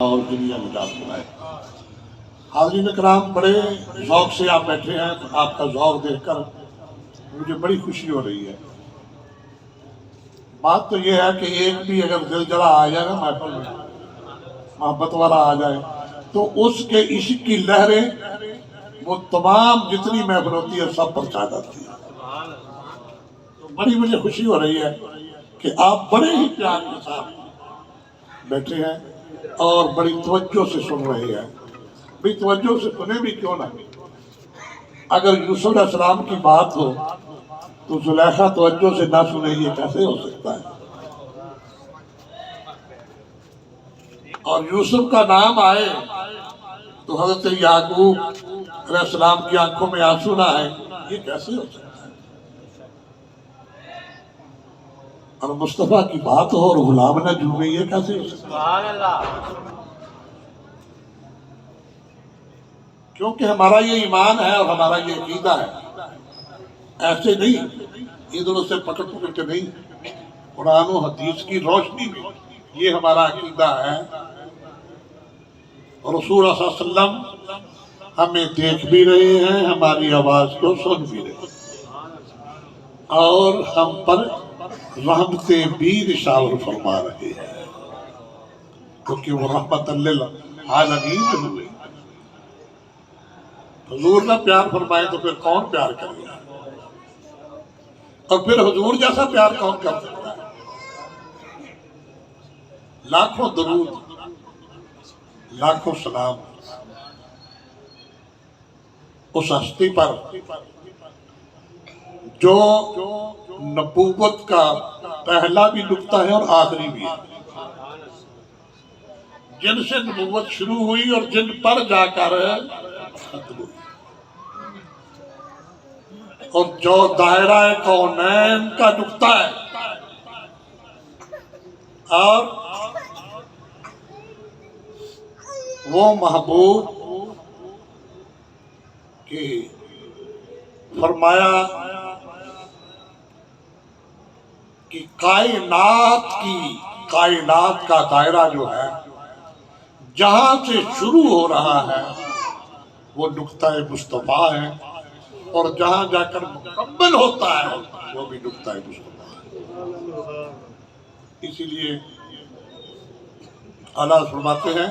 اور دنیا نجات بنائے۔ حاضرین کرام، بڑے ذوق سے آپ بیٹھے ہیں، آپ کا ذوق دیکھ کر مجھے بڑی خوشی ہو رہی ہے۔ بات تو یہ ہے کہ ایک بھی اگر زلزلہ آ جائے نا محفل میں، محبت والا آ جائے، تو اس کے عشق کی لہریں وہ تمام جتنی محفل ہوتی ہے سب پر چھا جاتی ہے۔ تو بڑی مجھے خوشی ہو رہی ہے کہ آپ بڑے ہی پیار کے ساتھ بیٹھے ہیں اور بڑی توجہ سے سن رہے ہیں۔ بھی توجہ سے سنے بھی کیوں نہ، اگر یوسف علیہ السلام کی بات ہو تو زلیخا توجہ سے نہ سنے، یہ کیسے ہو سکتا ہے؟ اور یوسف کا نام آئے تو حضرت یعقوب علیہ السلام کی آنکھوں میں آنسو نہ آئے، یہ کیسے ہو سکتا ہے؟ اور مصطفیٰ کی بات ہو اور غلام نہ جھومے، یہ کیسے ہو سکتا ہے؟ کیونکہ ہمارا یہ ایمان ہے اور ہمارا یہ عقیدہ ہے، ایسے نہیں ادھر سے پکڑ کے نہیں، قرآن و حدیث کی روشنی میں یہ ہمارا عقیدہ ہے۔ رسول اللہ صلی اللہ علیہ وسلم ہمیں دیکھ بھی رہے ہیں، ہماری آواز کو سن بھی رہے ہیں، اور ہم پر رحمتیں بھی نثار فرما رہے ہیں، کیونکہ وہ رحمت للعالمین ہوئے۔ حضور نہ پیار فرمائے تو پھر کون پیار کرے گا؟ اور پھر حضور جیسا پیار کون کر سکتا ہے؟ لاکھوں درود، لاکھوں سلام اس ہستی پر جو نبوت کا پہلا بھی نقطہ ہے اور آخری بھی ہے، جن سے نبوت شروع ہوئی اور جن پر جا کر ختم ہوئی، اور جو دائرہ کونین کا نقطہ ہے، اور وہ محبوب کہ فرمایا کہ کائنات کا دائرہ جو ہے جہاں سے شروع ہو رہا ہے وہ نقطہ مصطفیٰ ہے، اور جہاں جا کر مکمل ہوتا ہے وہ بھی نقطہ مصطفیٰ ہے۔ اسی لیے اللہ فرماتے ہیں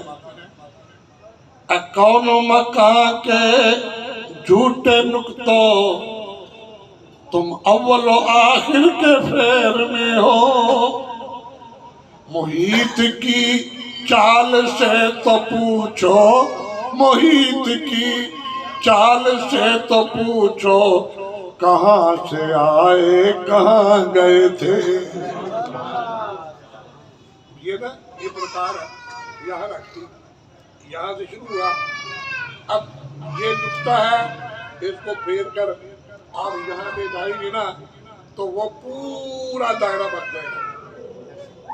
اے کون و مکان کے جھوٹے نقطوں، تم اول و آخر کے پھیر میں ہو، محیط کی چال سے تو پوچھو، محیط کی چال سے تو پوچھو، کہاں سے آئے کہاں گئے تھے۔ یہ نا یہ پرکار ہے، یہاں رکھتی، یہاں سے شروع ہوا، اب یہ نقطہ ہے، اس کو پھیر کر اور یہاں پہ جائیں گے نا تو وہ پورا دائرہ بن جائے گا۔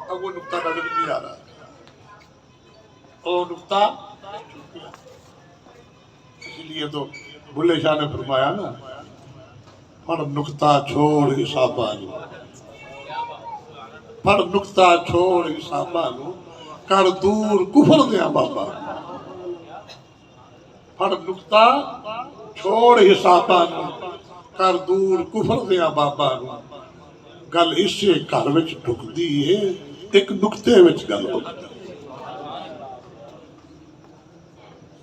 اب وہ نقطہ نظر نہیں آ رہا، وہ نقطہ، اسی لیے تو بھلے شاہ نے فرمایا نا، پر نقطہ چھوڑ حسابانو، پر نقطہ چھوڑ حسابانو، کر دور کفر دیا بابا، پر نقطہ چھوڑ حسابانو، کر دور کفر دیا بابا، گل اسے گھر وچ ڈھکدی ہے، ایک نقطے وچ گل ڈھکدی۔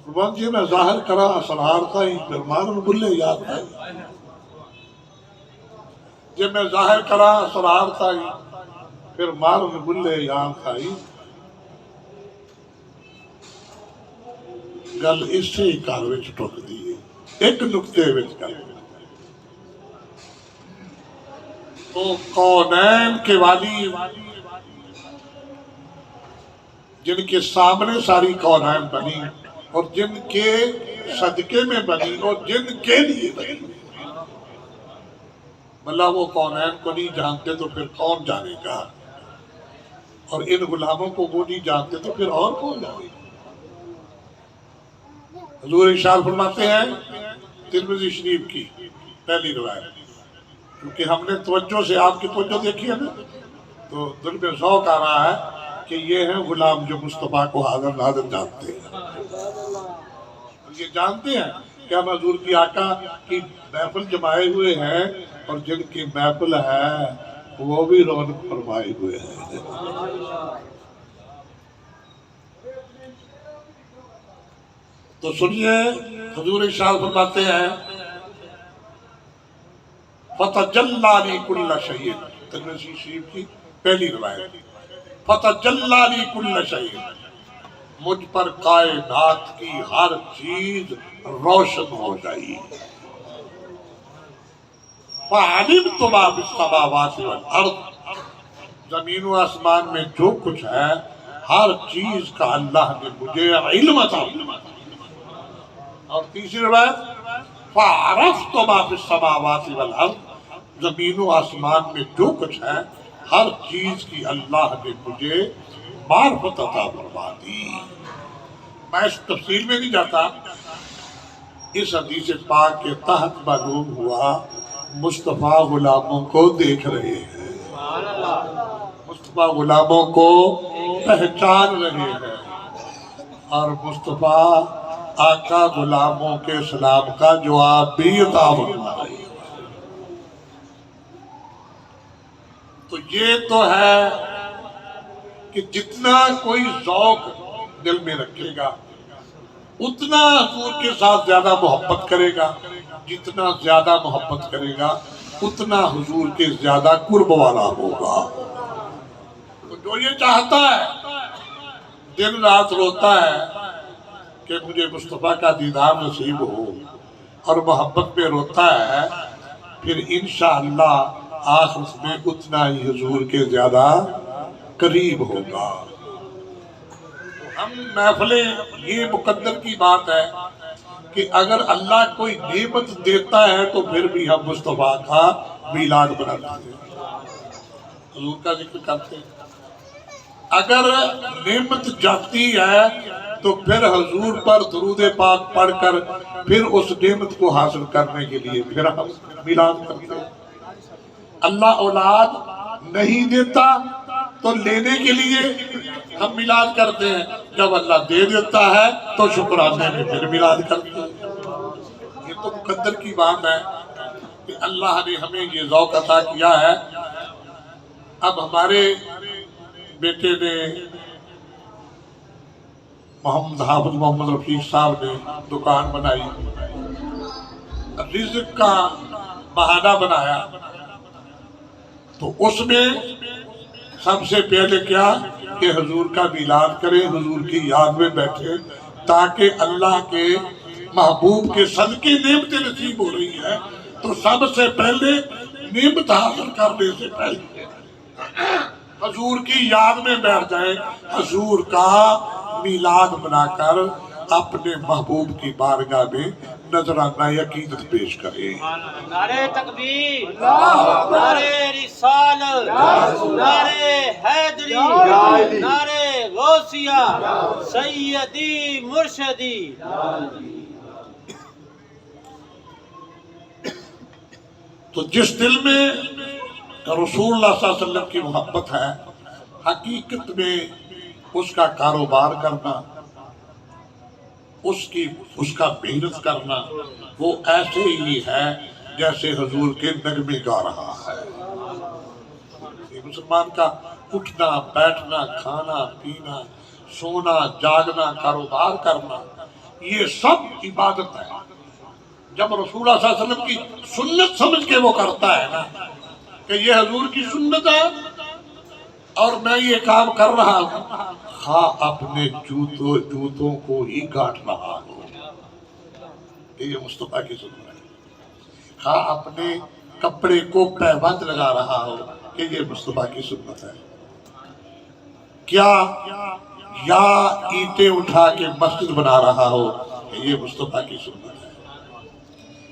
قربان جی میں ظاہر کرا اسرار کا ہی پھر مارن بلے یاد ہے، جب میں ظاہر کرا اسرار کا ہی پھر مارن بلے یاد ہے، گل اسے گھر وچ ڈھکدی ہے، ایک نقطے وچ گل۔ تو کونین کے والی جن کے سامنے ساری کونین بنی اور جن کے صدقے میں بنی اور جن کے لیے بنی، بھلا وہ کونین کو نہیں جانتے تو پھر کون جانے گا؟ اور ان غلاموں کو وہ نہیں جانتے تو پھر اور کون جانے گا؟ حضور ارشاد فرماتے ہیں ترمذی شریف کی پہلی روایت، کیونکہ ہم نے توجہ سے آپ کی توجہ دیکھی ہے نا تو دل میں ذوق آ رہا ہے کہ یہ ہیں غلام جو مصطفیٰ کو حاضر ناظر جانتے ہیں، یہ جانتے ہیں کہ ہم حضور کی آقا کی محفل جمائے ہوئے ہیں، اور جن کی محفل ہے وہ بھی رونق فرمائے ہوئے ہیں۔ تو سنیے، حضور ارشاد فرماتے ہیں فَتَجَلَّى لِي كُلَّ شَيْءٍ، ترمذی شریف کی پہلی روایت، فَتَجَلَّى لِي كُلَّ شَيْءٍ، مجھ پر کائنات کی ہر چیز روشن ہو گئی۔ فَعَلِمْتُ مَا فِي السَّمَاوَاتِ وَالْأَرْضِ، زمین و آسمان میں جو کچھ ہے ہر چیز کا اللہ نے مجھے علم عطا کیا۔ اور تیسری روایت فَعَرَفْتُ مَا فِي السَّمَاوَاتِ وَالْأَرْضِ، زمین و آسمان میں جو کچھ ہے ہر چیز کی اللہ نے مجھے معرفت عطا فرما دی۔ میں اس تفصیل میں نہیں جاتا، اس حدیث پاک کے تحت معلوم ہوا مصطفیٰ غلاموں کو دیکھ رہے ہیں، مصطفیٰ غلاموں کو پہچان رہے ہیں، اور مصطفیٰ آقا غلاموں کے سلام کا جواب بھی عطا فرما رہے ہیں۔ تو یہ تو ہے کہ جتنا کوئی ذوق دل میں رکھے گا اتنا حضور کے ساتھ زیادہ محبت کرے گا، جتنا زیادہ محبت کرے گا اتنا حضور کے زیادہ قرب والا ہوگا۔ تو جو یہ چاہتا ہے، دن رات روتا ہے کہ مجھے مصطفیٰ کا دیدار نصیب ہو، اور محبت میں روتا ہے، پھر انشاءاللہ آخر میں اتنا ہی حضور کے زیادہ قریب ہوگا۔ ہم محفلیں، یہ مقدر کی بات ہے کہ اگر اللہ کوئی نعمت دیتا ہے تو پھر بھی ہم مصطفیٰ کا میلاد مناتے ہیں، حضور کا ذکر کرتے ہیں۔ اگر نعمت جاتی ہے تو پھر حضور پر درود پاک پڑھ کر پھر اس نعمت کو حاصل کرنے کے لیے پھر ہم میلاد کرتے ہیں۔ اللہ اولاد نہیں دیتا تو لینے کے لیے ہم میلاد کرتے ہیں، جب اللہ دے دیتا ہے تو شکرانے میں پھر میلاد کرتے ہیں۔ یہ تو مقدر کی بات ہے کہ اللہ نے ہمیں یہ ذوق عطا کیا ہے۔ اب ہمارے بیٹے نے، حافظ محمد رفیق صاحب نے دکان بنائی، رزق کا بہانہ بنایا، تو اس میں سب سے پہلے کیا کہ حضور کا میلاد کریں، حضور کی یاد میں بیٹھے، تاکہ اللہ کے محبوب کے صدقے نعمتیں نصیب ہو رہی ہے تو سب سے پہلے نعمت حاصل کرنے سے پہلے حضور کی یاد میں بیٹھ جائیں، حضور کا میلاد بنا کر اپنے محبوب کی بارگاہ میں نذرانہ عقیدت پیش کریں۔ نعرہ تکبیر، نعرہ رسالت، نعرہ حیدری، نعرہ غوثیہ، سیدی مرشدی۔ تو جس دل میں رسول اللہ صلی اللہ علیہ وسلم کی محبت ہے، حقیقت میں اس کا کاروبار کرنا، اس کا محنت کرنا، وہ ایسے ہی ہے جیسے حضور کے نغمے گا رہا ہے۔ مسلمان کا اٹھنا بیٹھنا، کھانا پینا، سونا جاگنا، کاروبار کرنا، یہ سب عبادت ہے۔ جب رسول اللہ صلی اللہ علیہ وسلم کی سنت سمجھ کے وہ کرتا ہے نا کہ یہ حضور کی سنت ہے اور میں یہ کام کر رہا ہوں، خواہ اپنے جوتوں کو ہی کاٹ رہا ہوں کہ یہ مصطفیٰ کی سنت ہے، خواہ اپنے کپڑے کو پیبند لگا رہا ہو کہ یہ مصطفیٰ کی سنت ہے، کیا یا اینٹیں اٹھا کے مسجد بنا رہا ہو کہ یہ مصطفیٰ کی سنت ہے،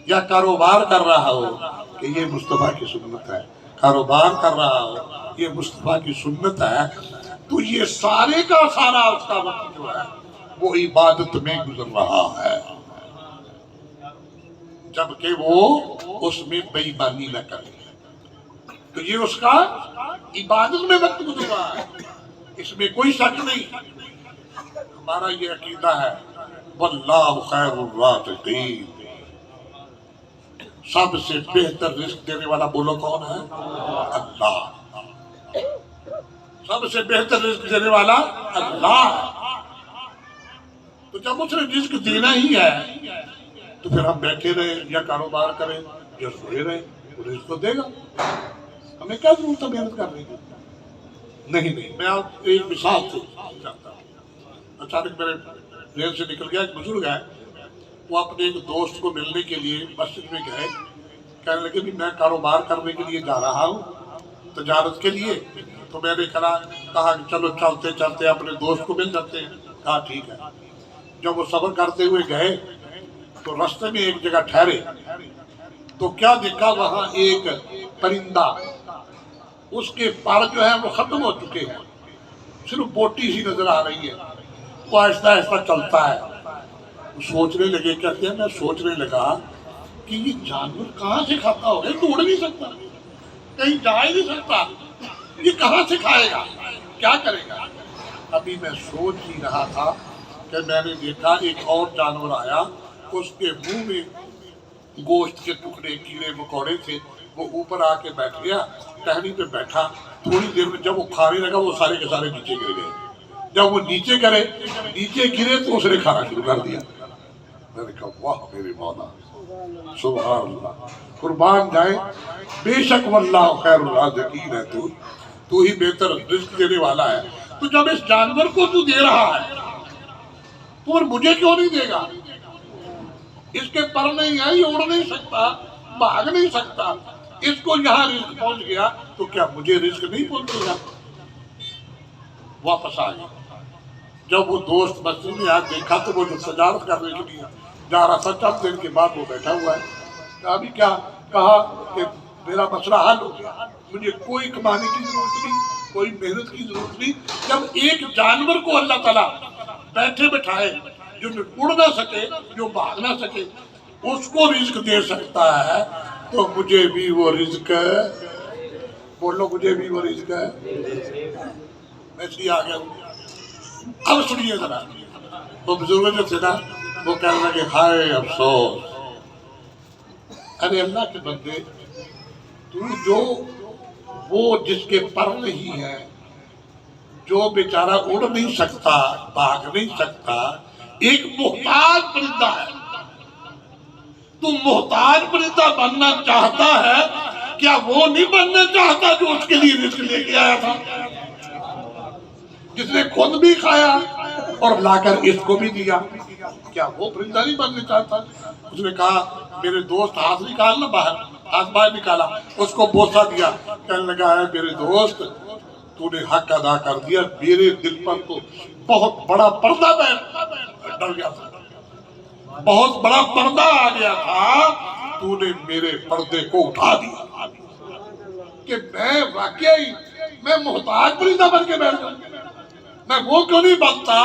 یا کاروبار کر رہا ہو کہ یہ مصطفیٰ کی سنت ہے، کاروبار کر رہا ہو یہ مصطفیٰ کی سنت ہے، تو یہ سارے کا سارا اس کا وقت جو ہے وہ عبادت میں گزر رہا ہے، جبکہ وہ اس میں بے ایمانی نہ کرے، تو یہ اس کا عبادت میں وقت گزر رہا ہے۔ اس میں کوئی شک نہیں. ہمارا یہ عقیدہ ہے واللہ خیر الرازقین، سب سے بہتر رزق دینے والا بولو کون ہے؟ اللہ. سب سے بہتر رزق دینے والا اللہ ہے. تو جب اس نے رزق دینا ہی ہے تو پھر ہم بیٹھے رہے یا کاروبار کریں یا سوئے رہے، وہ رزق تو دے گا. ہمیں کیا ضرورت ہے محنت کرنے کی؟ نہیں. میں آپ ایک مثال سے چاہتا ہوں. اچانک میرے ذہن سے نکل گیا، ایک بزرگ ہے، وہ اپنے ایک دوست کو ملنے کے لیے مسجد میں گئے. کہنے لگے بھی میں کاروبار کرنے کے لیے جا رہا ہوں، تجارت کے لیے. تو میں نے کہا کہ چلو چلتے چلتے اپنے دوست کو مل جاتے ہیں. کہا ٹھیک ہے. جب وہ سفر کرتے ہوئے گئے تو راستے میں ایک جگہ ٹھہرے تو کیا دیکھا، وہاں ایک پرندہ، اس کے پر جو ہے وہ ختم ہو چکے ہیں، صرف بوٹی سی نظر آ رہی ہے. وہ آہستہ آہستہ چلتا ہے. سوچنے لگے، کہتے ہیں میں سوچنے لگا کہ یہ جانور کہاں سے کھاتا ہوگا، یہ تو اڑ نہیں سکتا، کہیں جا ہی نہیں سکتا، یہ کہاں سے کھائے گا، کیا کرے گا. ابھی میں سوچ ہی رہا تھا کہ میں نے دیکھا ایک اور جانور آیا، اس کے منہ میں گوشت کے ٹکڑے کیڑے مکوڑے تھے. وہ اوپر آ کے بیٹھ گیا، ٹہنی پہ بیٹھا. تھوڑی دیر میں جب وہ کھانے لگا وہ سارے کے سارے نیچے گر گئے. جب وہ نیچے گرے تو اس نے کھانا شروع کر دیا. میں نے کہا واہ میرے مولا، سبحان اللہ، قربان جائے. بے شک واللہ خیر الرازقین ہے، تو ہی بہتر رزق دینے والا ہے. تو جب اس جانور کو تو دے رہا ہے تو پھر مجھے کیوں نہیں دے گا؟ اس کے پر نہیں ہے، یہ اڑ نہیں سکتا، بھاگ نہیں سکتا. اس کو یہاں رزق پہنچ گیا تو کیا مجھے رزق نہیں پہنچے گا؟ واپس آ گیا. جب وہ دوست مسجد میں آج دیکھا تو وہ جو تجارت کرنے کے لیے جا رہا تھا، چند دن کے بعد وہ بیٹھا ہوا ہے. ابھی کیا کہا کہ میرا مسئلہ حل ہو گیا، مجھے کوئی کمانے کی ضرورت نہیں، کوئی محنت کی ضرورت نہیں. جب ایک جانور کو اللہ تعالیٰ بیٹھے بٹھائے، جو اڑ نہ سکے، جو بھاگ نہ سکے، اس کو رزق دے سکتا ہے تو مجھے بھی وہ رزق ہے. بولو مجھے بھی وہ رزق ہے. میں اس لیے آ گیا ہوں. اب سنیے ذرا، وہ بزرگ جو تھے نا، وہ کہنے لگے ہائے افسوس، ارے اللہ کے بندے، تو جو وہ جس کے پر نہیں ہے، جو بیچارہ اڑ نہیں سکتا، بھاگ نہیں سکتا، ایک محتاج پرندہ ہے. تو محتاج پرندہ بننا چاہتا ہے، کیا وہ نہیں بننا چاہتا جو اس کے لیے رزق لے کے آیا تھا، جس نے خود بھی کھایا اور لا کر اس کو بھی دیا؟ کیا وہ پرندہ نہیں بننا چاہتا؟ اس نے کہا میرے دوست ہاتھ نکالنا، ہاتھ باہر نکالا، اس کو بوسہ دیا. کہنے لگا ہے میرے دوست، تو نے حق ادا کر دیا. میرے دل پر تو بہت بڑا پردہ ڈر گیا تھا، بہت بڑا پردہ آ گیا تھا. تو نے میرے پردے کو اٹھا دیا کہ میں واقعی میں محتاج پرندہ بن کے بیٹھ گیا. میں وہ کیوں نہیں بنتا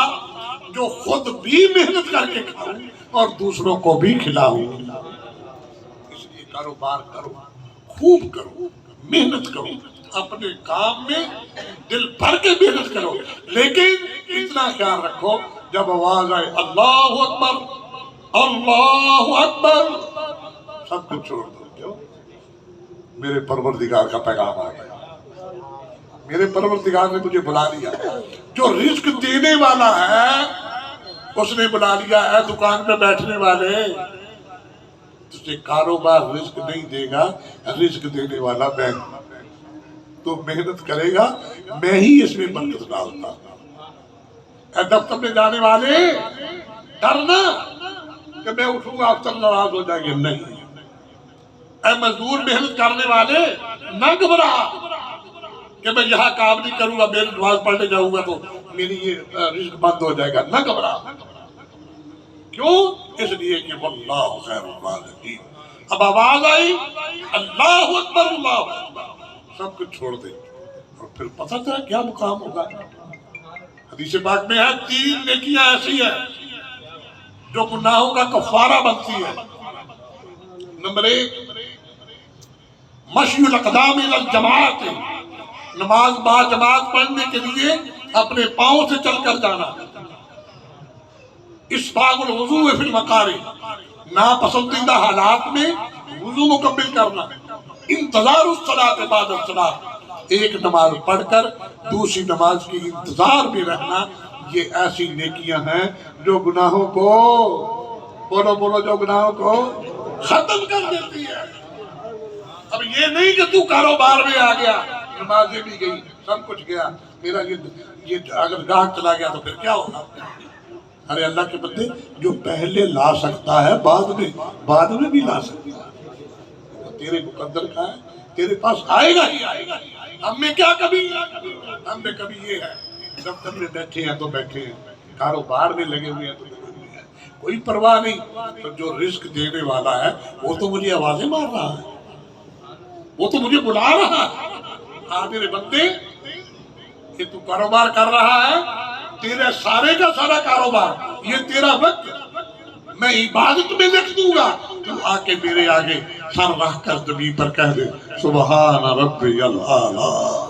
جو خود بھی محنت کر کے کھاؤں اور دوسروں کو بھی کھلاؤں. اس لیے کاروبار کرو، خوب کرو، محنت کرو، اپنے کام میں دل بھر کے محنت کرو. لیکن اتنا خیال رکھو، جب آواز آئے اللہ اکبر اللہ اکبر، سب کچھ چھوڑ دو. کیوں؟ میرے پروردگار کا پیغام آ گیا، میرے پروردگار نے مجھے بلا لیا. جو رزق دینے والا ہے اس نے بلا لیا ہے. دکان پہ بیٹھنے والے، تجھے کاروبار رزق نہیں دے گا، رزق دینے والا میں. تو محنت کرے گا، میں ہی اس میں برکت ڈالتا. اے دفتر میں جانے والے، ڈرنا کہ میں اٹھوں گا آپ سب ناراض ہو جائیں گے، نہیں. اے مزدور محنت کرنے والے، نہ گھبرا کہ میں یہاں کام نہیں کروں گا، میری نماز پڑھنے جاؤں گا تو میری یہ رزق بند ہو جائے گا، نہ گھبرا. کیوں؟ اس لیے کہ واللہ خیر الرازقین. اب آواز آئی اللہ اکبر اللہ اکبر، سب کچھ چھوڑ دے. اور پھر پتہ چلا کیا مقام ہوگا. حدیث پاک میں ہے 3 نیکیاں ایسی ہیں جو گناہوں کا کفارہ بنتی ہے. نمبر 1 مشی الاقدام الی الجماعت، نماز با جماعت پڑھنے کے لیے اپنے پاؤں سے چل کر جانا، اسباغ الوضوء فی المکاری، ناپسندیدہ حالات میں وضو مکمل کرنا، انتظار الصلاۃ بعد الصلاۃ، ایک نماز پڑھ کر دوسری نماز کی انتظار میں رہنا، یہ ایسی نیکیاں ہیں جو گناہوں کو بولو جو گناہوں کو ختم کر دیتی ہے۔ اب یہ نہیں کہ تو کاروبار میں آ گیا، نمازیں بھی گئی، سب کچھ گیا، میرا یہ اگر گاہک چلا گیا تو پھر کیا ہوگا؟ ارے اللہ کے بندے، جو پہلے لا سکتا ہے بعد میں بھی لا سکتا ہے، تیرے مقدر کا ہے، تیرے پاس آئے گا ہی آئے گا۔ ہم میں کیا کبھی، ہم میں کبھی یہ ہے جب تم میں بیٹھے ہیں تو بیٹھے ہیں، کاروبار میں لگے ہوئے ہیں تو لگے ہوئے ہیں، کوئی پرواہ نہیں۔ تو جو رزق دینے والا ہے وہ تو مجھے آوازیں مار رہا ہے، وہ تو مجھے بلا رہا ہے۔ ہاں میرے بندے، کہ تو کاروبار کر رہا ہے، تیرے سارے کا سارا کاروبار، یہ تیرا وقت میں عبادت میں لکھ دوں گا، تو آ کے میرے آگے سر رکھ کر زمین پر کہہ دے سبحان ربی الاعلیٰ۔